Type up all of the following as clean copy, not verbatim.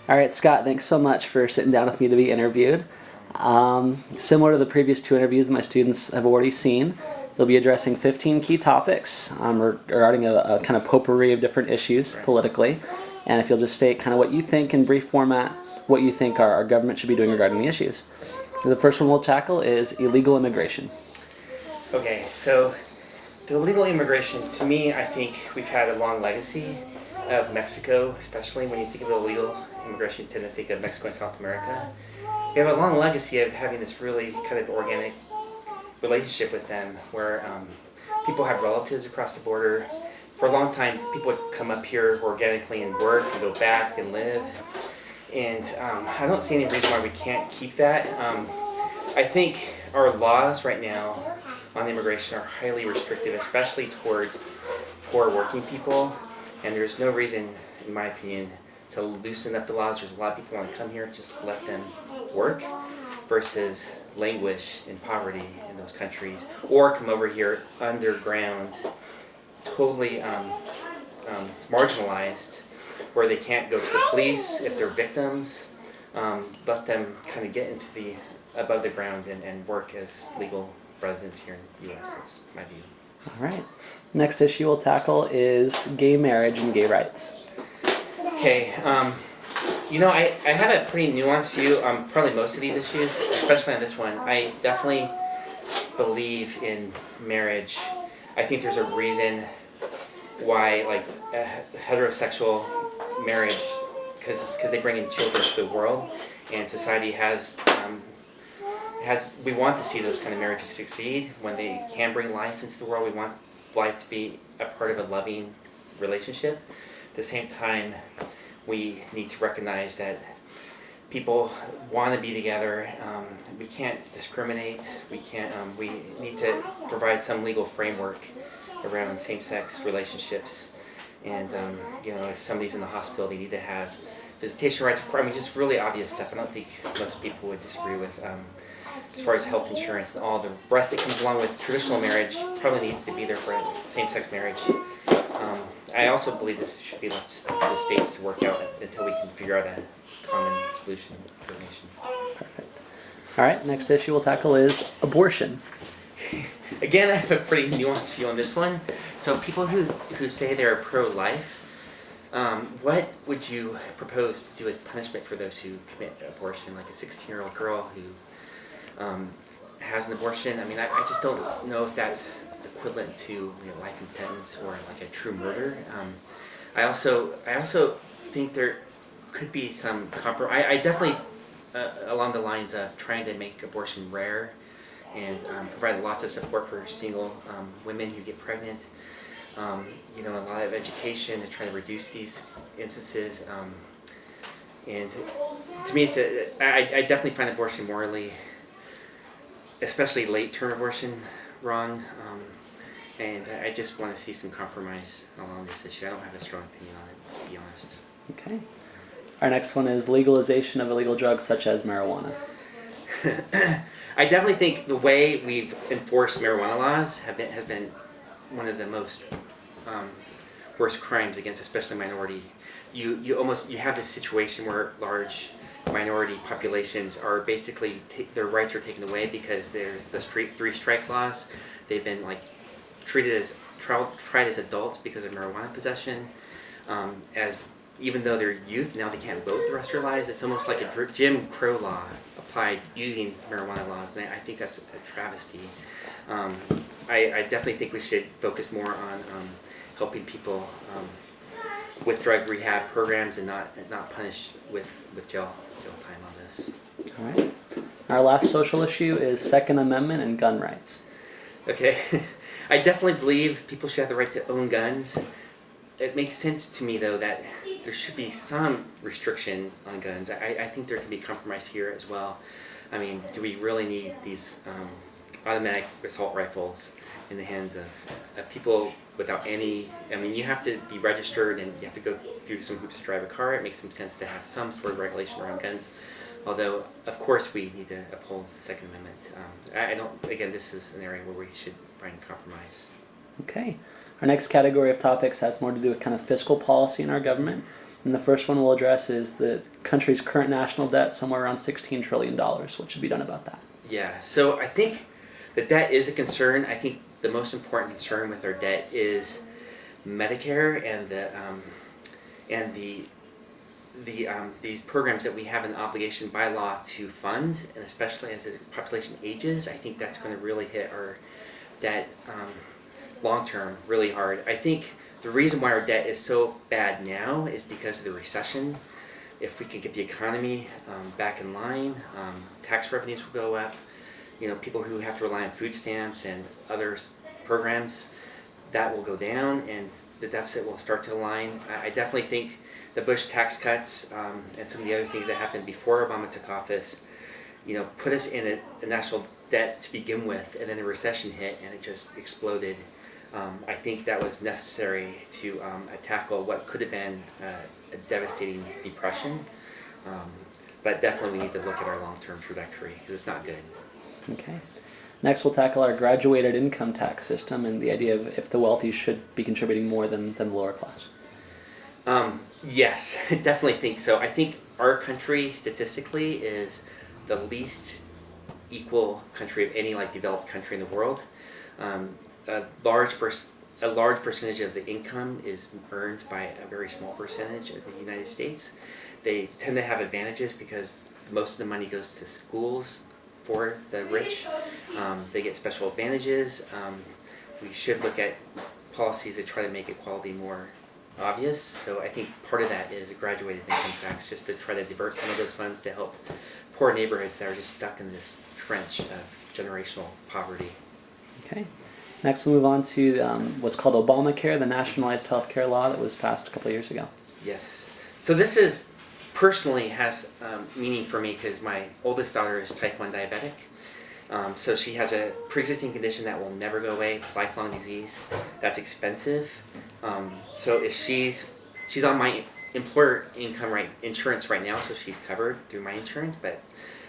All right, Scott, thanks so much for sitting down with me to be interviewed. Similar to the previous two interviews that my students have already seen, they'll be addressing 15 key topics regarding a kind of potpourri of different issues politically. And if you'll just state kind of what you think in brief format, what you think our government should be doing regarding the issues. The first one we'll tackle is illegal immigration. Okay, so the illegal immigration, to me, I think we've had a long legacy of Mexico, especially when you think of illegal immigration, you tend to think of Mexico and South America. We have a long legacy of having this really kind of organic relationship with them where people have relatives across the border. For a long time, people would come up here organically and work and go back and live. And I don't see any reason why we can't keep that. I think our laws right now on immigration are highly restrictive, especially toward poor working people. And there's no reason, in my opinion, to loosen up the laws. There's a lot of people who want to come here, just let them work versus languish in poverty in those countries, or come over here underground, totally marginalized, where they can't go to the police if they're victims. Let them kind of get into the above the ground and work as legal residents here in the U.S. That's my view. All right. Next issue we'll tackle is gay marriage and gay rights. Okay. I have a pretty nuanced view on probably most of these issues, especially on this one. I definitely believe in marriage. I think there's a reason why, like, heterosexual marriage, because they bring in children to the world, and society has we want to see those kind of marriages succeed when they can bring life into the world. We want life to be a part of a loving relationship. At the same time, we need to recognize that people want to be together. We can't discriminate. We need to provide some legal framework around same-sex relationships. And if somebody's in the hospital, they need to have visitation rights. I mean, just really obvious stuff. I don't think most people would disagree with. As far as health insurance and all the rest that comes along with traditional marriage, probably needs to be there for same-sex marriage. I also believe this should be left to the states to work out until we can figure out a common solution for the nation. Perfect. All right, next issue we'll tackle is abortion. Again, I have a pretty nuanced view on this one. So people who say they're pro-life, what would you propose to do as punishment for those who commit abortion, like a 16-year-old girl who has an abortion? I mean, I just don't know if that's equivalent to life in sentence or like a true murder. I also think there could be some compromise. I definitely along the lines of trying to make abortion rare and provide lots of support for single women who get pregnant. A lot of education to try to reduce these instances. And to me, I definitely find abortion morally, especially late-term abortion, wrong. And I just want to see some compromise along this issue. I don't have a strong opinion on it, to be honest. Okay. Our next one is legalization of illegal drugs such as marijuana. I definitely think the way we've enforced marijuana laws has been one of the most worst crimes against especially minority. You have this situation where large minority populations are basically their rights are taken away because they're the three-strike laws. They've been tried as adults because of marijuana possession. Even though they're youth, now they can't vote the rest of their lives. It's almost like a Jim Crow law applied using marijuana laws, and I think that's a travesty. I definitely think we should focus more on helping people with drug rehab programs and not punish with jail time on this. All right. Our last social issue is Second Amendment and gun rights. Okay. I definitely believe people should have the right to own guns. It makes sense to me, though, that there should be some restriction on guns. I think there can be compromise here as well. I mean, do we really need these automatic assault rifles in the hands of people without any... I mean, you have to be registered and you have to go through some hoops to drive a car. It makes some sense to have some sort of regulation around guns. Although, of course, we need to uphold the Second Amendment. Again, this is an area where we should find compromise. Okay. Our next category of topics has more to do with kind of fiscal policy in our government. And the first one we'll address is the country's current national debt, somewhere around $16 trillion. What should be done about that? Yeah, so I think the debt is a concern. I think the most important concern with our debt is Medicare and these programs that we have an obligation by law to fund, and especially as the population ages, I think that's going to really hit our debt long term really hard. I think the reason why our debt is so bad now is because of the recession. If we can get the economy back in line, tax revenues will go up. People who have to rely on food stamps and other programs, that will go down, and the deficit will start to align. I definitely think the Bush tax cuts and some of the other things that happened before Obama took office, put us in a national debt to begin with, and then the recession hit and it just exploded. I think that was necessary to tackle what could have been a devastating depression, but definitely we need to look at our long-term trajectory because it's not good. Okay. Next, we'll tackle our graduated income tax system and the idea of if the wealthy should be contributing more than the lower class. Yes, I definitely think so. I think our country statistically is the least equal country of any developed country in the world. A large percentage of the income is earned by a very small percentage of the United States. They tend to have advantages because most of the money goes to schools for the rich. They get special advantages. We should look at policies that try to make equality more obvious. So I think part of that is a graduated income tax, just to try to divert some of those funds to help poor neighborhoods that are just stuck in this trench of generational poverty. Okay. Next, we'll move on to what's called Obamacare, the nationalized health care law that was passed a couple of years ago. Yes. So this personally has meaning for me because my oldest daughter is type 1 diabetic. So she has a pre-existing condition that will never go away. It's a lifelong disease. That's expensive. So if she's on my employer insurance right now, so she's covered through my insurance, but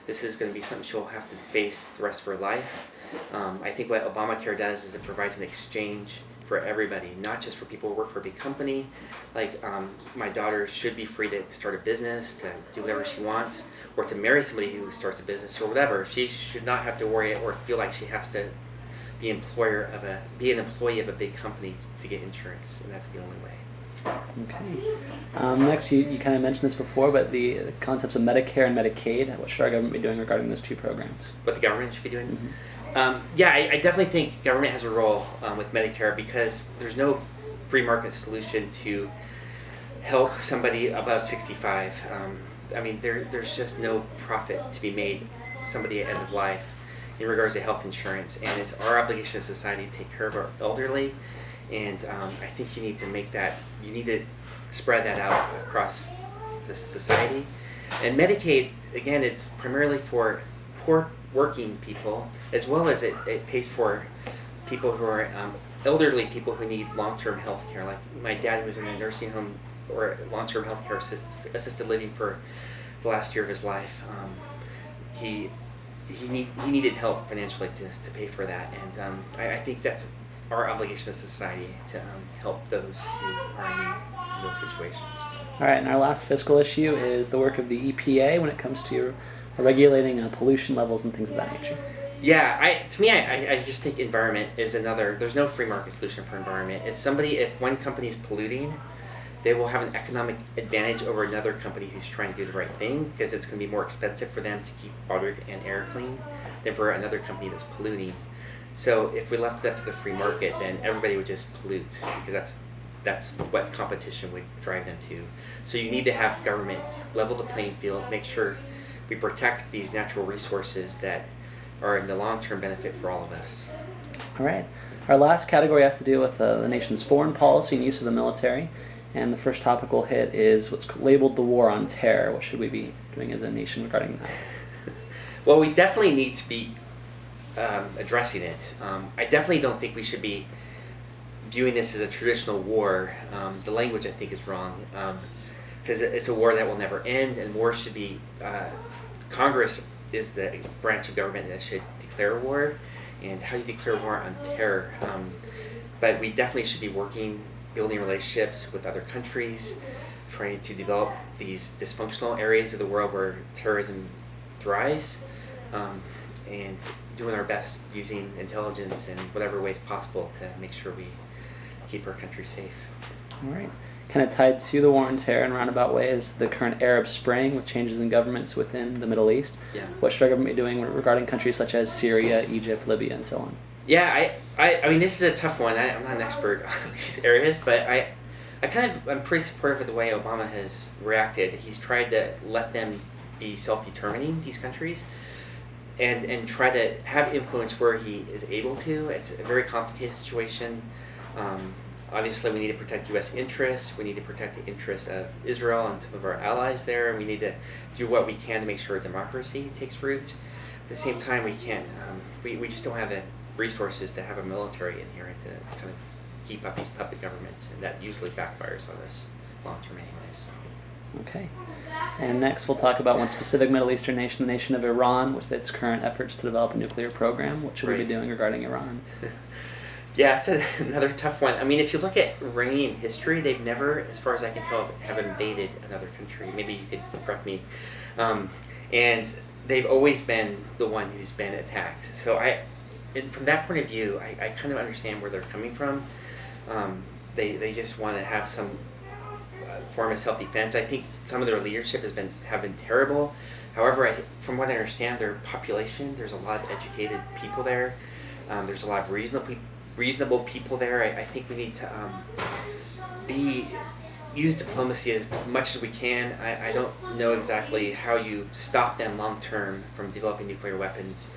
this is going to be something she'll have to face the rest of her life. I think what Obamacare does is it provides an exchange for everybody, not just for people who work for a big company. My daughter should be free to start a business, to do whatever she wants, or to marry somebody who starts a business or whatever. She should not have to worry or feel like she has to be an employee of a big company to get insurance, and that's the only way. Okay. Next, you kind of mentioned this before, but the concepts of Medicare and Medicaid. What should our government be doing regarding those two programs? What the government should be doing? Mm-hmm. I definitely think government has a role with Medicare because there's no free market solution to help somebody above 65. There's just no profit to be made somebody at end of life in regards to health insurance, and it's our obligation as a society to take care of our elderly. And I think you need to spread that out across the society. And Medicaid, again, it's primarily for poor working people, as well as it pays for people who are elderly people who need long-term health care. Like my dad, who was in a nursing home or long-term health care assisted living for the last year of his life. He needed help financially to pay for that, and I think that's our obligation as a society to help those who are in need in those situations. All right, and our last fiscal issue is the work of the EPA when it comes to regulating pollution levels and things of that nature. Yeah, I just think environment is another. There's no free market solution for environment. If one company is polluting, they will have an economic advantage over another company who's trying to do the right thing because it's going to be more expensive for them to keep water and air clean than for another company that's polluting. So if we left it up to the free market, then everybody would just pollute because that's what competition would drive them to. So you need to have government level the playing field, make sure we protect these natural resources that are in the long-term benefit for all of us. All right. Our last category has to do with the nation's foreign policy and use of the military. And the first topic we'll hit is what's labeled the war on terror. What should we be doing as a nation regarding that? Well, we definitely need to be addressing it. I definitely don't think we should be viewing this as a traditional war. The language, I think, is wrong because it's a war that will never end, and war should be Congress is the branch of government that should declare war, and how do you declare war on terror? But we definitely should be building relationships with other countries, trying to develop these dysfunctional areas of the world where terrorism thrives, and doing our best using intelligence in whatever ways possible to make sure we keep our country safe. All right. Kind of tied to the war on terror in roundabout ways, the current Arab Spring with changes in governments within the Middle East. Yeah. What should our government be doing regarding countries such as Syria, Egypt, Libya, and so on? Yeah, I mean, this is a tough one. I'm not an expert on these areas, but I'm pretty supportive of the way Obama has reacted. He's tried to let them be self-determining, these countries, and try to have influence where he is able to. It's a very complicated situation. Obviously, we need to protect U.S. interests. We need to protect the interests of Israel and some of our allies there. We need to do what we can to make sure democracy takes root. At the same time, we can't. We just don't have the resources to have a military in here to kind of keep up these puppet governments, and that usually backfires on us long term, anyways. Okay. And next, we'll talk about one specific Middle Eastern nation, the nation of Iran, with its current efforts to develop a nuclear program. What should we be doing regarding Iran? Yeah, it's another tough one. I mean, if you look at Iranian history, they've never, as far as I can tell, have invaded another country. Maybe you could correct me. And they've always been the one who's been attacked. So and from that point of view, I kind of understand where they're coming from. They just want to have some form of self-defense. I think some of their leadership have been terrible. However, from what I understand, their population, there's a lot of educated people there. There's a lot of reasonable people there. I think we need to use diplomacy as much as we can. I don't know exactly how you stop them long term from developing nuclear weapons,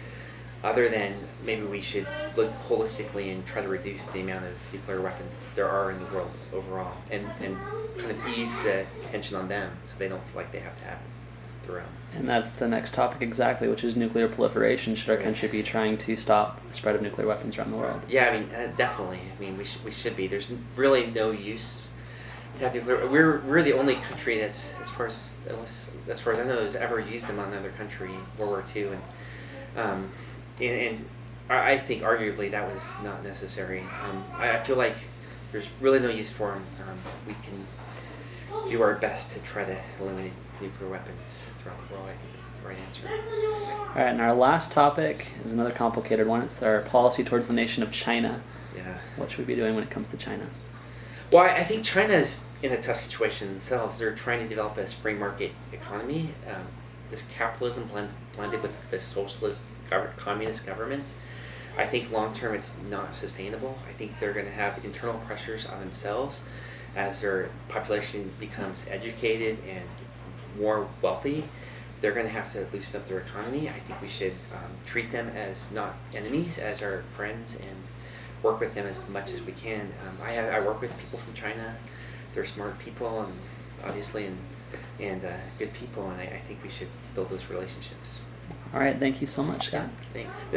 other than maybe we should look holistically and try to reduce the amount of nuclear weapons there are in the world overall, and kind of ease the tension on them so they don't feel like they have to have it their own. And that's the next topic exactly, which is nuclear proliferation. Should our country be trying to stop the spread of nuclear weapons around the world? Yeah, I mean, definitely. I mean, we should be. There's really no use to have nuclear. We're the only country that's, as far as I know, has ever used them on another country in World War II, and I think arguably that was not necessary. I feel like there's really no use for them. We can do our best to try to eliminate nuclear weapons throughout the world. I think that's the right answer. All right, and our last topic is another complicated one. It's our policy towards the nation of China. Yeah. What should we be doing when it comes to China? Well, I think China's in a tough situation themselves. They're trying to develop this free market economy, this capitalism blended with the socialist communist government. I think long term it's not sustainable. I think they're going to have internal pressures on themselves as their population becomes educated and more wealthy. They're going to have to loosen up their economy. I think we should treat them as not enemies, as our friends, and work with them as much as we can. I work with people from China. They're smart people, and obviously, and good people, and I think we should build those relationships. All right, thank you so much, Scott. Yeah, thanks.